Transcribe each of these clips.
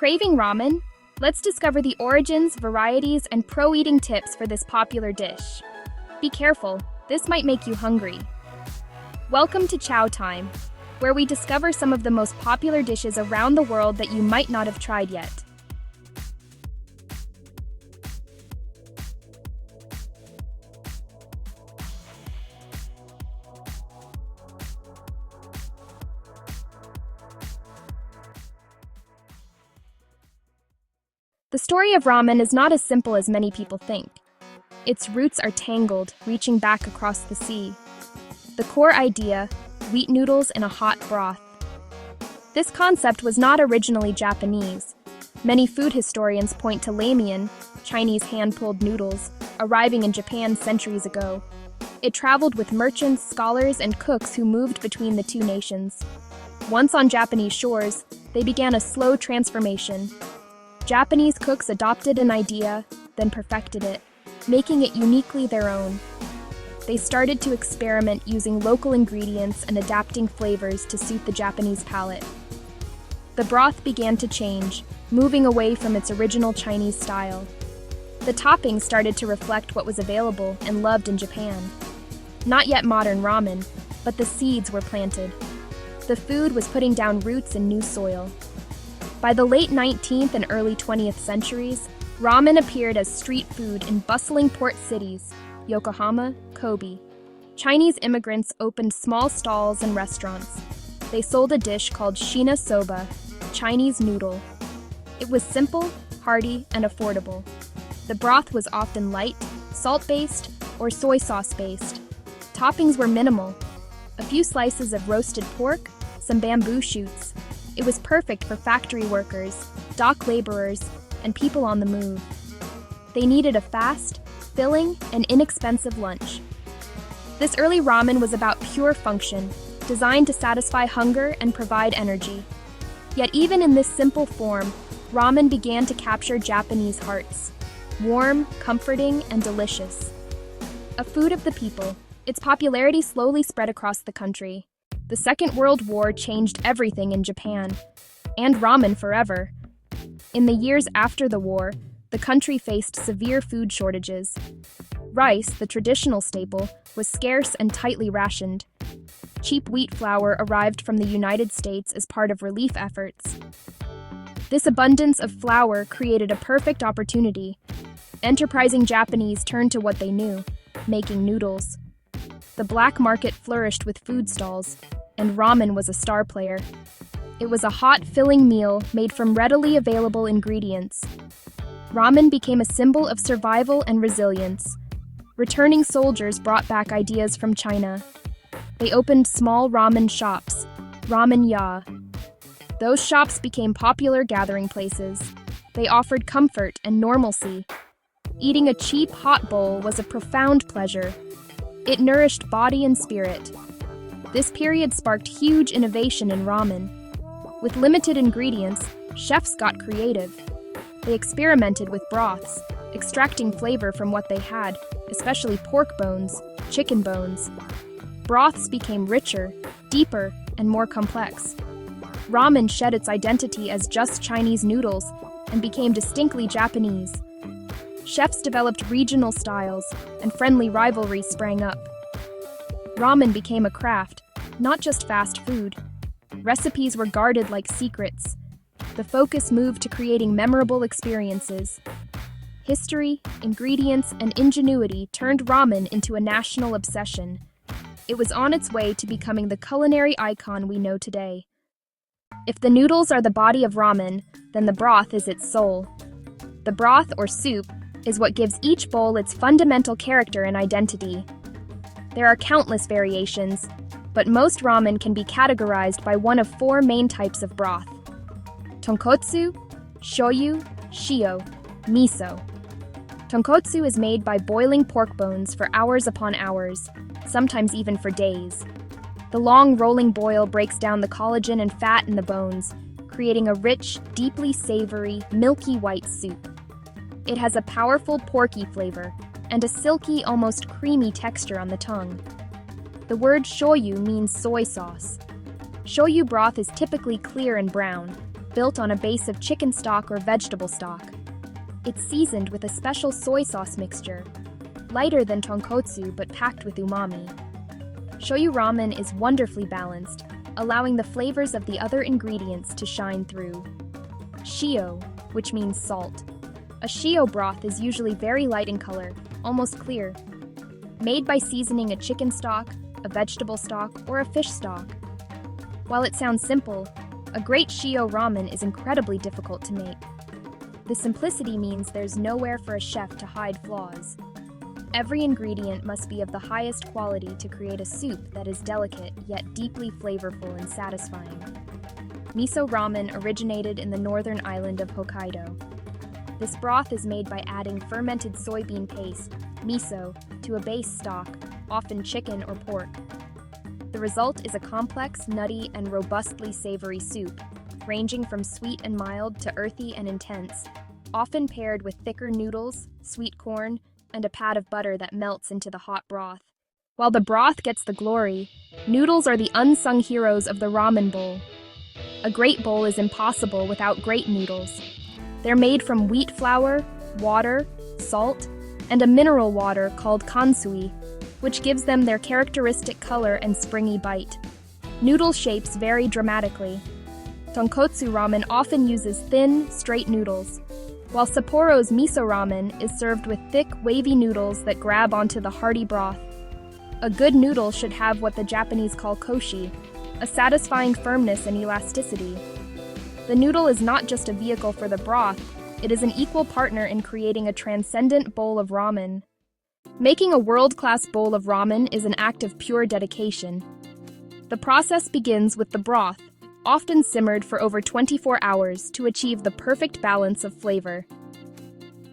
Craving ramen? Let's discover the origins, varieties, and pro-eating tips for this popular dish. Be careful, this might make you hungry. Welcome to Chow Time, where we discover some of the most popular dishes around the world that you might not have tried yet. The story of ramen is not as simple as many people think. Its roots are tangled, reaching back across the sea. The core idea, wheat noodles in a hot broth. This concept was not originally Japanese. Many food historians point to Ramen, Chinese hand-pulled noodles, arriving in Japan centuries ago. It traveled with merchants, scholars, and cooks who moved between the two nations. Once on Japanese shores, they began a slow transformation. Japanese cooks adopted an idea, then perfected it, making it uniquely their own. They started to experiment using local ingredients and adapting flavors to suit the Japanese palate. The broth began to change, moving away from its original Chinese style. The toppings started to reflect what was available and loved in Japan. Not yet modern ramen, but the seeds were planted. The food was putting down roots in new soil. By the late 19th and early 20th centuries, ramen appeared as street food in bustling port cities, Yokohama, Kobe. Chinese immigrants opened small stalls and restaurants. They sold a dish called Shina soba, Chinese noodle. It was simple, hearty, and affordable. The broth was often light, salt-based, or soy sauce-based. Toppings were minimal. A few slices of roasted pork, some bamboo shoots. It was perfect for factory workers, dock laborers, and people on the move. They needed a fast, filling, and inexpensive lunch. This early ramen was about pure function, designed to satisfy hunger and provide energy. Yet even in this simple form, ramen began to capture Japanese hearts. Warm, comforting, and delicious. A food of the people, its popularity slowly spread across the country. The Second World War changed everything in Japan, and ramen forever. In the years after the war, the country faced severe food shortages. Rice, the traditional staple, was scarce and tightly rationed. Cheap wheat flour arrived from the United States as part of relief efforts. This abundance of flour created a perfect opportunity. Enterprising Japanese turned to what they knew, making noodles. The black market flourished with food stalls, and ramen was a star player. It was a hot, filling meal made from readily available ingredients. Ramen became a symbol of survival and resilience. Returning soldiers brought back ideas from China. They opened small ramen shops, ramen ya. Those shops became popular gathering places. They offered comfort and normalcy. Eating a cheap hot bowl was a profound pleasure. It nourished body and spirit. This period sparked huge innovation in ramen. With limited ingredients, chefs got creative. They experimented with broths, extracting flavor from what they had, especially pork bones, chicken bones. Broths became richer, deeper, and more complex. Ramen shed its identity as just Chinese noodles and became distinctly Japanese. Chefs developed regional styles, and friendly rivalries sprang up. Ramen became a craft, not just fast food. Recipes were guarded like secrets. The focus moved to creating memorable experiences. History, ingredients, and ingenuity turned ramen into a national obsession. It was on its way to becoming the culinary icon we know today. If the noodles are the body of ramen, then the broth is its soul. The broth, or soup, is what gives each bowl its fundamental character and identity. There are countless variations, but most ramen can be categorized by one of four main types of broth: tonkotsu, shoyu, shio, miso. Tonkotsu is made by boiling pork bones for hours upon hours, sometimes even for days. The long rolling boil breaks down the collagen and fat in the bones, creating a rich, deeply savory, milky white soup. It has a powerful porky flavor and a silky, almost creamy texture on the tongue. The word shoyu means soy sauce. Shoyu broth is typically clear and brown. built on a base of chicken stock or vegetable stock. It's seasoned with a special soy sauce mixture, lighter than tonkotsu but packed with umami. Shoyu ramen is wonderfully balanced, allowing the flavors of the other ingredients to shine through. Shio, which means salt. A shio broth is usually very light in color, almost clear. Made by seasoning a chicken stock, a vegetable stock, or a fish stock. While it sounds simple, a great shio ramen is incredibly difficult to make. The simplicity means there's nowhere for a chef to hide flaws. Every ingredient must be of the highest quality to create a soup that is delicate yet deeply flavorful and satisfying. Miso ramen originated in the northern island of Hokkaido. This broth is made by adding fermented soybean paste, miso, to a base stock, often chicken or pork. The result is a complex, nutty, and robustly savory soup, ranging from sweet and mild to earthy and intense, often paired with thicker noodles, sweet corn, and a pat of butter that melts into the hot broth. While the broth gets the glory, noodles are the unsung heroes of the ramen bowl. A great bowl is impossible without great noodles. They're made from wheat flour, water, salt, and a mineral water called kansui, which gives them their characteristic color and springy bite. Noodle shapes vary dramatically. Tonkotsu ramen often uses thin, straight noodles, while Sapporo's miso ramen is served with thick, wavy noodles that grab onto the hearty broth. A good noodle should have what the Japanese call koshi, a satisfying firmness and elasticity. The noodle is not just a vehicle for the broth, it is an equal partner in creating a transcendent bowl of ramen. Making a world-class bowl of ramen is an act of pure dedication. The process begins with the broth, often simmered for over 24 hours to achieve the perfect balance of flavor.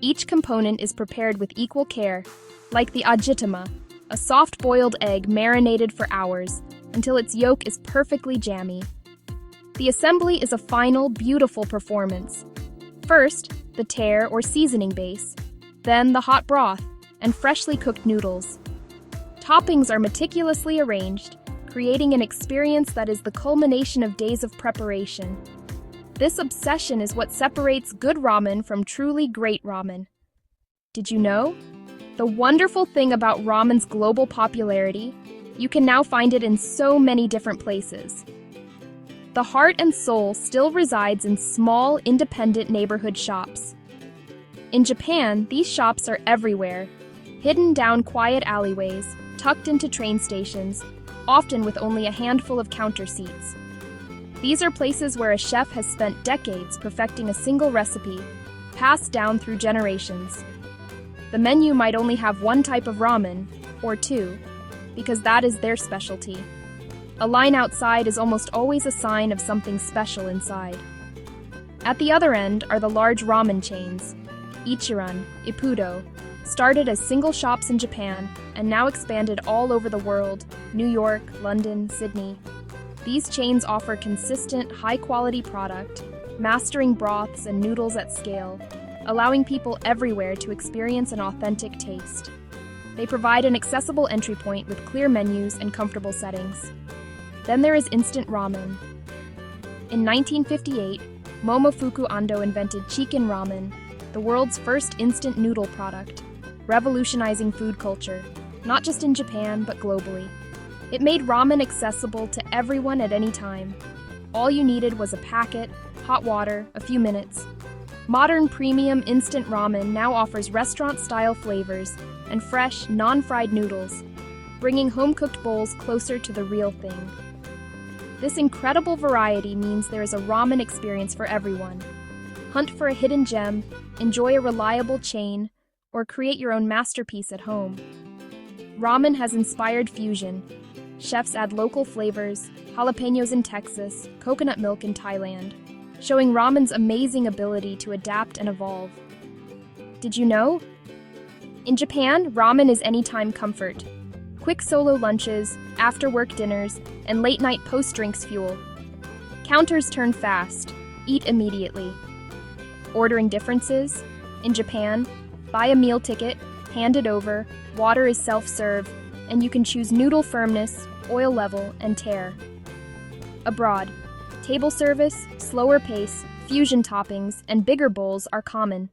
Each component is prepared with equal care, like the ajitama, a soft-boiled egg marinated for hours until its yolk is perfectly jammy. The assembly is a final, beautiful performance. First, the tare or seasoning base, then the hot broth, and freshly cooked noodles. Toppings are meticulously arranged, creating an experience that is the culmination of days of preparation. This obsession is what separates good ramen from truly great ramen. Did you know? The wonderful thing about ramen's global popularity, you can now find it in so many different places. The heart and soul still resides in small, independent neighborhood shops. In Japan, these shops are everywhere, hidden down quiet alleyways, tucked into train stations, often with only a handful of counter seats. These are places where a chef has spent decades perfecting a single recipe, passed down through generations. The menu might only have one type of ramen, or two, because that is their specialty. A line outside is almost always a sign of something special inside. At the other end are the large ramen chains. Ichiran, Ippudo, started as single shops in Japan and now expanded all over the world, New York, London, Sydney. These chains offer consistent, high-quality product, mastering broths and noodles at scale, allowing people everywhere to experience an authentic taste. They provide an accessible entry point with clear menus and comfortable settings. Then there is instant ramen. In 1958, Momofuku Ando invented chicken ramen, the world's first instant noodle product, revolutionizing food culture, not just in Japan, but globally. It made ramen accessible to everyone at any time. All you needed was a packet, hot water, a few minutes. Modern premium instant ramen now offers restaurant-style flavors and fresh, non-fried noodles, bringing home-cooked bowls closer to the real thing. This incredible variety means there is a ramen experience for everyone. Hunt for a hidden gem, enjoy a reliable chain, or create your own masterpiece at home. Ramen has inspired fusion. Chefs add local flavors, jalapenos in Texas, coconut milk in Thailand, showing ramen's amazing ability to adapt and evolve. Did you know? In Japan, ramen is anytime comfort. Quick solo lunches, after-work dinners, and late-night post-drinks fuel. Counters turn fast. Eat immediately. Ordering differences? In Japan, buy a meal ticket, hand it over, water is self-serve, and you can choose noodle firmness, oil level, and tare. Abroad, table service, slower pace, fusion toppings, and bigger bowls are common.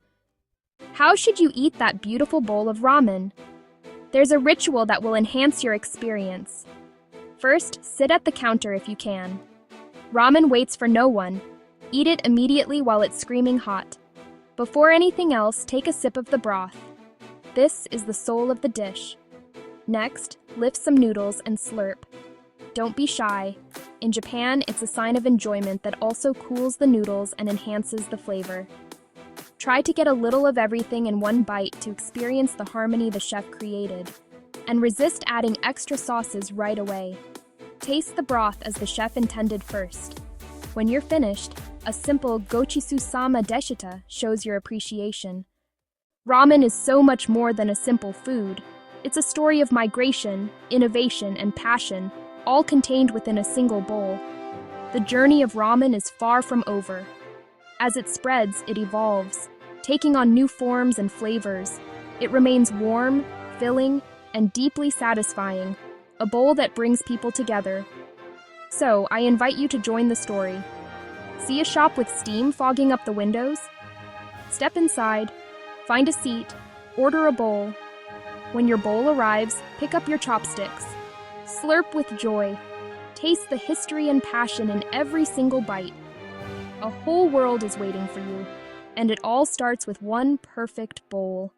How should you eat that beautiful bowl of ramen? There's a ritual that will enhance your experience. First, sit at the counter if you can. Ramen waits for no one. Eat it immediately while it's screaming hot. Before anything else, take a sip of the broth. This is the soul of the dish. Next, lift some noodles and slurp. Don't be shy. In Japan, it's a sign of enjoyment that also cools the noodles and enhances the flavor. Try to get a little of everything in one bite to experience the harmony the chef created. And resist adding extra sauces right away. Taste the broth as the chef intended first. When you're finished, a simple gochisu-sama deshita shows your appreciation. Ramen is so much more than a simple food. It's a story of migration, innovation, and passion, all contained within a single bowl. The journey of ramen is far from over. As it spreads, it evolves, taking on new forms and flavors. It remains warm, filling, and deeply satisfying, a bowl that brings people together. So, I invite you to join the story. See a shop with steam fogging up the windows? Step inside, find a seat, order a bowl. When your bowl arrives, pick up your chopsticks. Slurp with joy. Taste the history and passion in every single bite. A whole world is waiting for you, and it all starts with one perfect bowl.